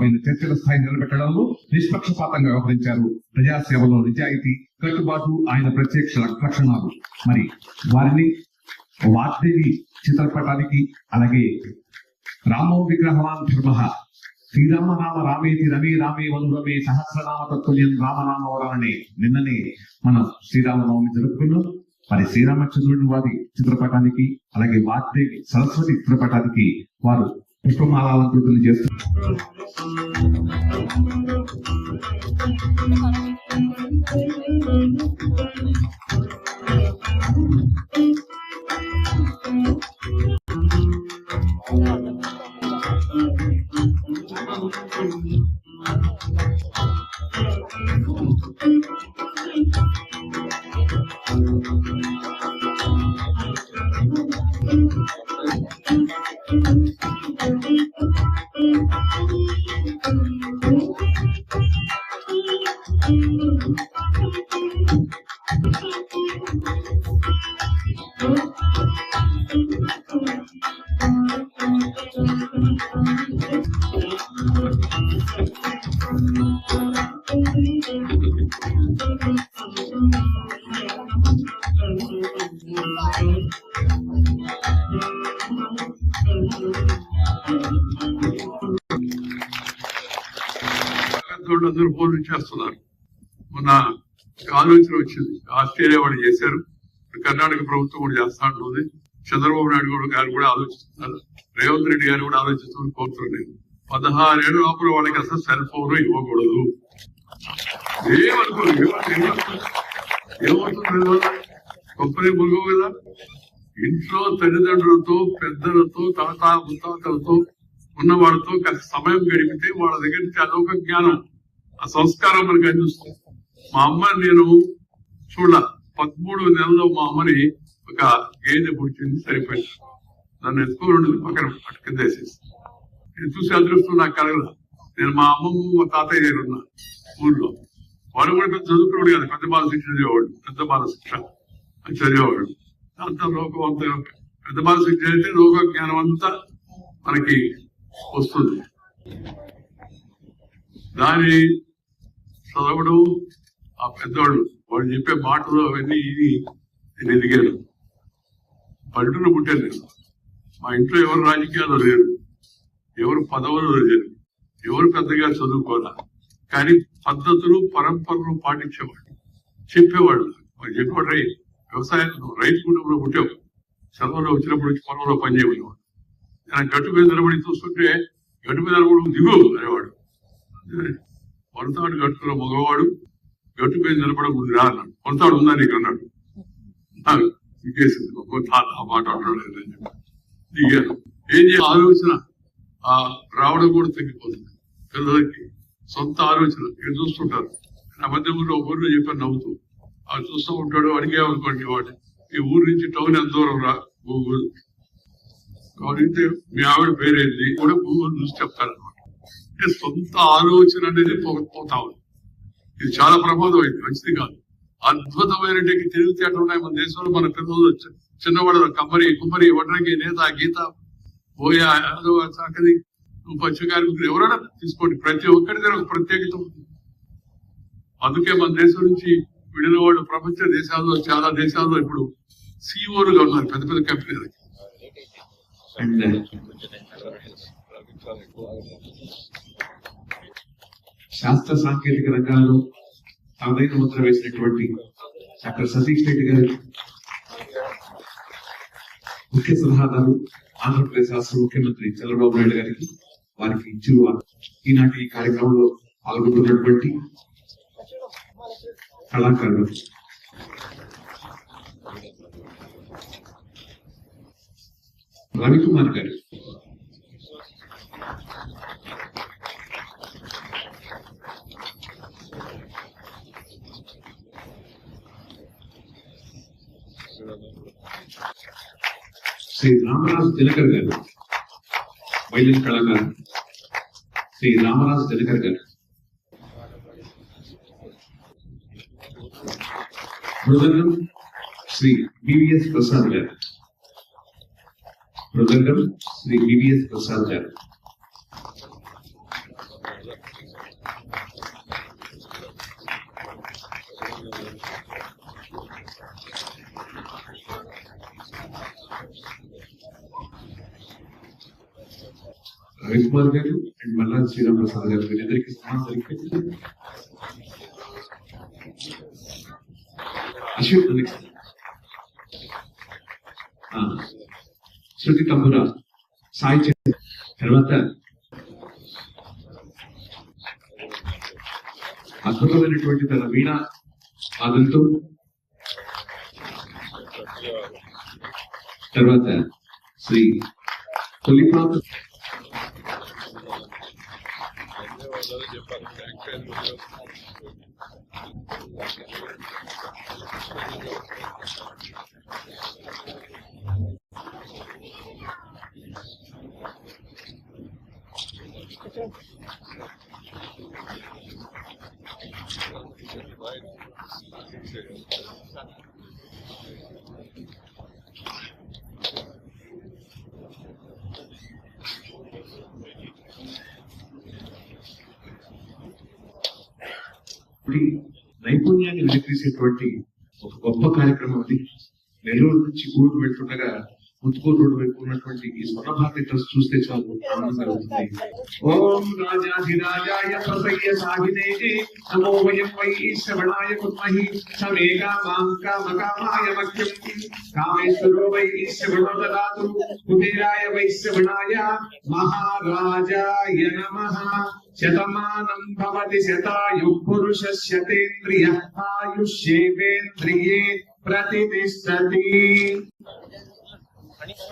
ప్రజాస్వామ్యమైన చర్చల స్థాయి నిలబెట్టడంలో నిష్పక్షపాతంగా వ్యవహరించారు. ప్రజాసేవలో నిజాయితీ, కట్టుబాటు ఆయన ప్రత్యక్ష లక్షణాలు. మరి వారిని వాగ్దేవి చిత్రపటానికి, అలాగే రామో విగ్రహవాన్ ధర్మ, శ్రీరామనామ రామేతి రమే రామే వనురమే సహస్రనామ తత్తుల్యం రామనామ వరాలని నిన్ననే మనం శ్రీరామనవమి జరుపుకున్నాం. మరి శ్రీరామచంద్రుని వారి చిత్రపటానికి, అలాగే వాగ్దేవి సరస్వతి చిత్రపటానికి వారు పుష్పమాలాలంకృతులు చేస్తున్నారు. అందరూ ఫోన్లు చేస్తున్నారు. మొన్న ఆలోచన వచ్చింది, ఆస్ట్రేలియా వాళ్ళు చేశారు, కర్ణాటక ప్రభుత్వం కూడా చేస్తా ఉంటుంది, చంద్రబాబు నాయుడు గారు కూడా ఆలోచిస్తున్నారు, రేవంత్ రెడ్డి గారు కూడా ఆలోచిస్తామని కోరుతున్నాను. 16 ఏళ్ళ లోపల వాళ్ళకి అసలు సెల్ ఫోన్ ఇవ్వకూడదు. ఏమవుతుంది గొప్పనే మురుగు కదా. ఇంట్లో తల్లిదండ్రులతో, పెద్దలతో, తాత ముత్తాతలతో ఉన్న వాళ్ళతో సమయం గడిపితే వాళ్ళ దగ్గర నుంచి అదొక జ్ఞానం, ఆ సంస్కారం మనకు అందిస్తుంది. మా అమ్మని నేను 13 నెలల్లో మా అమ్మని ఒక గేదె పుట్టింది, సరిపోయింది. నన్ను ఎత్తుకోండి పక్కన కిందేసేసి నేను చూసి అదృష్టం నాకు కలగల. నేను మా అమ్మమ్మ, మా తాతయ్య గారు ఉన్నా ఊళ్ళో, వాళ్ళు కూడా పెద్ద చదువుకున్నాడు కదా, పెద్ద బాల శిక్ష చదివేవాడు, పెద్ద బాల శిక్ష అని చదివేవాడు. దాంతో లోకం అంతా పెద్ద బాల శిక్ష అయితే లోక జ్ఞానం అంతా మనకి వస్తుంది. దాన్ని చదవడం, ఆ పెద్దవాళ్ళు వాళ్ళు చెప్పే మాటలు అవన్నీ నేను ఎదిగాను. పల్లెటూరు పుట్టాను నేను. మా ఇంట్లో ఎవరు రాజకీయాలు లేరు, ఎవరు పదవులు లేరు, ఎవరు పెద్దగా చదువుకోరా, కానీ పద్ధతులు పరంపరలు పాటించేవాళ్ళు, చెప్పేవాళ్ళు. చెప్పేవాడు వ్యవసాయం, రైతు కుటుంబంలో పుట్టావు, సెలవులో వచ్చినప్పుడు వచ్చి పొలంలో పనిచేయమనేవాడు. నేను గట్టు మీద నిలబడి చూస్తుంటే గట్టు మీద నిలబడి దిగు అనేవాడు. పొరతాడు కట్టుకున్న మగవాడు గట్టు మీద నిలబడకుండా రా అన్నాడు. పొరతాడు ఉందా నీకు అన్నాడు. దిగేసింది ఆ మాట అంటాడు. దిగాను. ఏం చేయాలి ఆలోచన రావడం కూడా తగ్గిపోతుంది. పిల్లలకి సొంత ఆలోచన ఇక్కడ చూస్తుంటారు. నా మధ్యలో ఒక ఊరిలో చెప్పాను నవ్వుతూ, అది చూస్తూ ఉంటాడు. అడిగామనుకోండి వాడు, ఈ ఊరు నుంచి టౌన్ ఎంత దూరం రా, గూగుల్ కాబట్టి మీ ఆవిడ పేరేంటి కూడా గూగుల్ చూసి చెప్తారనమాట. అంటే సొంత ఆలోచన అనేది పోతా ఉంది. ఇది చాలా ప్రమాదం అయింది, మంచిది కాదు. అద్భుతమైన తెలివితేటలు ఉన్నాయి మన దేశంలో. మన పిల్లలు చిన్నవాడు కుమ్మరి వడ్రంగి నేత గీత పోయా చక్కది పచ్చకార్మికులు ఎవరైనా తీసుకోండి, ప్రతి ఒక్కరి ఒక ప్రత్యేకత ఉంది. అందుకే మన దేశం నుంచి విడిన వాళ్ళు ప్రపంచ దేశాల్లో, చాలా దేశాల్లో ఇప్పుడు సిఇఓలుగా ఉన్నారు పెద్ద పెద్ద కంపెనీలకి. శాస్త్ర సాంకేతిక రంగాల్లో తనదైన ముద్ర వేసినటువంటి డాక్టర్ సతీష్ రెడ్డి గారు ముఖ్య సలహాదారు, ఆంధ్రప్రదేశ్ రాష్ట్ర ముఖ్యమంత్రి చంద్రబాబు నాయుడు గారికి వారికి ఇచ్చిన ఈనాటి ఈ కార్యక్రమంలో పాల్గొంటున్నటువంటి కళాకారులు రవికుమార్ గారు, శ్రీ రామరాజు దినకర్ గారు, వైద్య కళాకారు శ్రీ రామరాజు దినకర్ గారు, మృదంగం శ్రీ బివిఎస్ ప్రసాద్ గారు, మృదంగం శ్రీ బివిఎస్ ప్రసాద్ గారు, రవికుమార్ గారు అండ్ మల్లా శ్రీరామ్ ప్రసాద్ గారు వీళ్ళిద్దరికి అశోక్ శృతి తంబురా సాయి తర్వాత అద్భుతమైనటువంటి తన వీణ ఆదంతో తర్వాత శ్రీ తొలిపాత నైపుణ్యాన్ని వెలికిసేటువంటి ఒక గొప్ప కార్యక్రమం అది. నెల్లూరు నుంచి గూడూరు వెళ్తుండగా ముత్తుకూరు రోడ్డు వైపు ఉన్నటువంటి ఈ స్వర్ణభారతి ట్రస్ట్ చూస్తే చాలు ఆనందం కలుగుతుంది. ఓం రాజాధిరాజాయ ప్రసయ్య సాగినే నమో వయం వై శ్రవణాయ కుర్మహి సమేగా మాం కామకామాయ మఖ్యం కామేశ్వరో వై శ్రవణో దదాతు కుబేరాయ వై శ్రవణాయ మహారాజాయ నమః. శతమానం భవతి శతాయు పురుష శతేంద్రియ ఆయుష్యేంద్రియే ప్రతిష్టతి.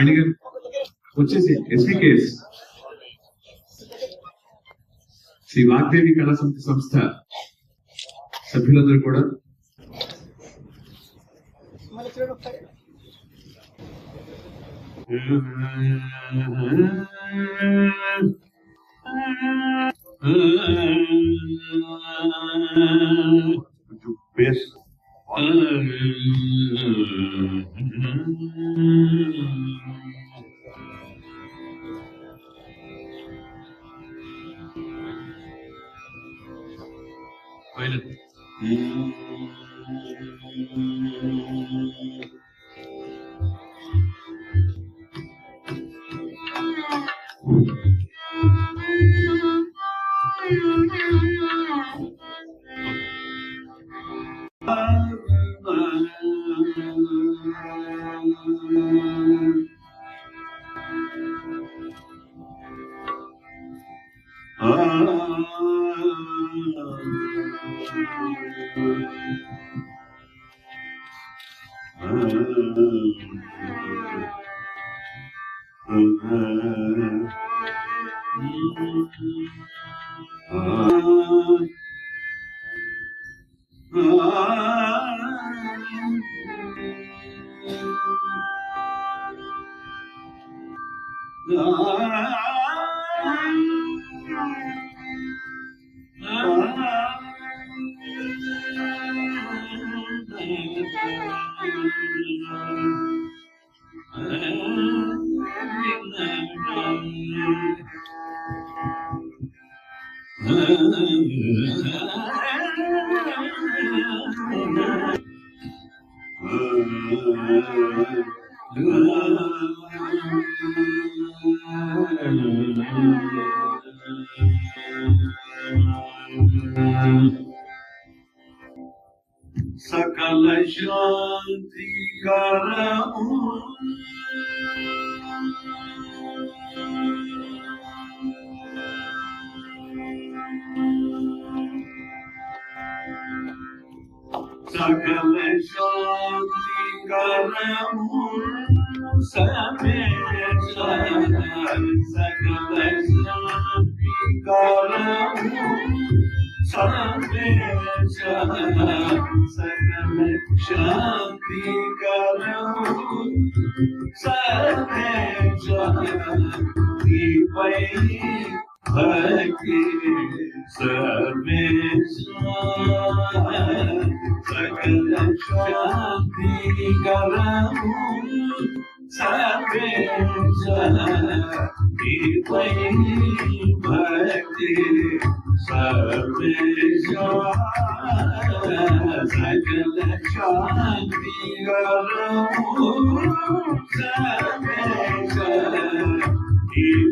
అడిగారు వచ్చేసి ఎస్వికేఎస్ శ్రీ వాగ్దేవి కళా సమితి సంస్థ సభ్యులందరూ కూడా सकल शांति करहूं सकल शांति करहूं समेत सकल शांति करहूं समेत सकल शांति करहूं समेत भक्ति समेत सकल शांति करहूं समेत भक्ति समेत सकल शांति करहूं समेत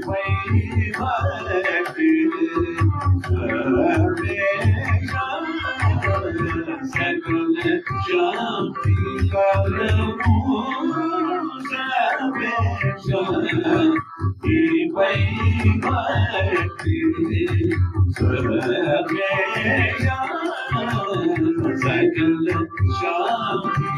भक्ति शांति सकल शांति